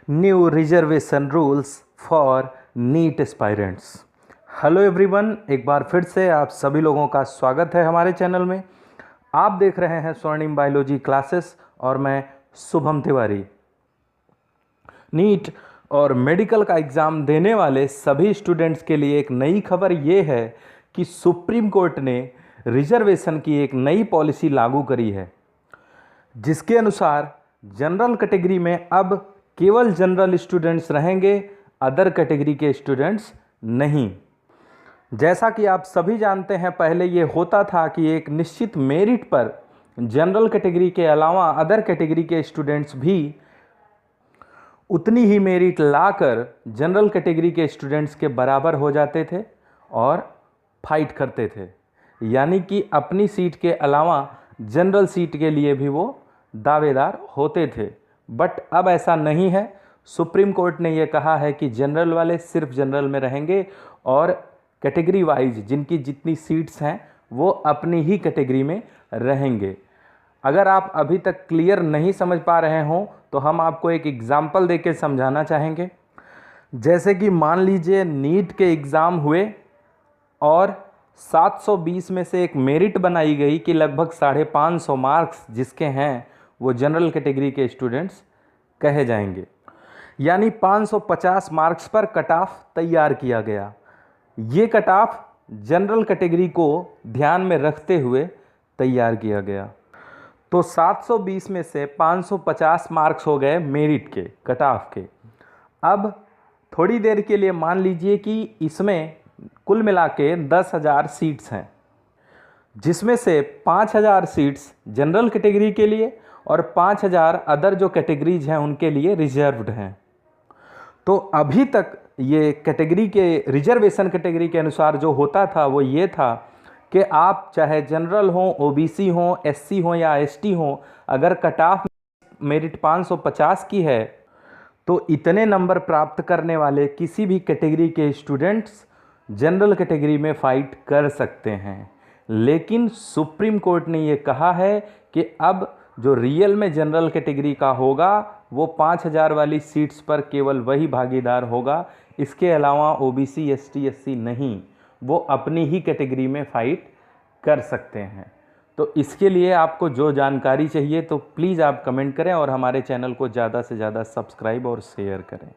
New reservation rules for NEET aspirants. Hello everyone, एक बार फिर से आप सभी लोगों का स्वागत है हमारे चैनल में। आप देख रहे हैं स्वर्णिम बायोलॉजी क्लासेस और मैं शुभम तिवारी। नीट और मेडिकल का एग्ज़ाम देने वाले सभी स्टूडेंट्स के लिए एक नई खबर ये है कि सुप्रीम कोर्ट ने रिजर्वेशन की एक नई पॉलिसी लागू करी है, जिसके अनुसार जनरल कैटेगरी में अब केवल जनरल स्टूडेंट्स रहेंगे, अदर कैटेगरी के स्टूडेंट्स नहीं। जैसा कि आप सभी जानते हैं, पहले ये होता था कि एक निश्चित मेरिट पर जनरल कैटेगरी के अलावा अदर कैटेगरी के स्टूडेंट्स भी उतनी ही मेरिट लाकर जनरल कैटेगरी के स्टूडेंट्स के बराबर हो जाते थे और फाइट करते थे, यानी कि अपनी सीट के अलावा जनरल सीट के लिए भी वो दावेदार होते थे। बट अब ऐसा नहीं है। सुप्रीम कोर्ट ने ये कहा है कि जनरल वाले सिर्फ जनरल में रहेंगे और कैटेगरी वाइज जिनकी जितनी सीट्स हैं वो अपनी ही कैटेगरी में रहेंगे। अगर आप अभी तक क्लियर नहीं समझ पा रहे हों तो हम आपको एक एग्जाम्पल देके समझाना चाहेंगे। जैसे कि मान लीजिए नीट के एग्ज़ाम हुए और 720 में से एक मेरिट बनाई गई कि लगभग 550 मार्क्स जिसके हैं वो जनरल कैटेगरी के स्टूडेंट्स कहे जाएंगे, यानी 550 मार्क्स पर कट ऑफ तैयार किया गया। ये कट ऑफ जनरल कैटेगरी को ध्यान में रखते हुए तैयार किया गया। तो 720 में से 550 मार्क्स हो गए मेरिट के, कट ऑफ के। अब थोड़ी देर के लिए मान लीजिए कि इसमें कुल मिला के 10,000 सीट्स हैं, जिसमें से 5,000 सीट्स जनरल कैटेगरी के लिए और 5,000 अदर जो कैटेगरीज हैं उनके लिए रिजर्व्ड हैं। तो अभी तक ये कैटेगरी के रिजर्वेशन कैटेगरी के अनुसार जो होता था वो ये था कि आप चाहे जनरल हो, ओबीसी हो, एससी हो या एसटी हो, अगर कट ऑफ मेरिट 550 की है तो इतने नंबर प्राप्त करने वाले किसी भी कैटेगरी के स्टूडेंट्स जनरल कैटेगरी में फाइट कर सकते हैं। लेकिन सुप्रीम कोर्ट ने ये कहा है कि अब जो रियल में जनरल कैटेगरी का होगा वो 5,000 वाली सीट्स पर केवल वही भागीदार होगा, इसके अलावा ओबीसी, एसटी, एससी नहीं, वो अपनी ही कैटेगरी में फाइट कर सकते हैं। तो इसके लिए आपको जो जानकारी चाहिए तो प्लीज़ आप कमेंट करें और हमारे चैनल को ज़्यादा से ज़्यादा सब्सक्राइब और शेयर करें।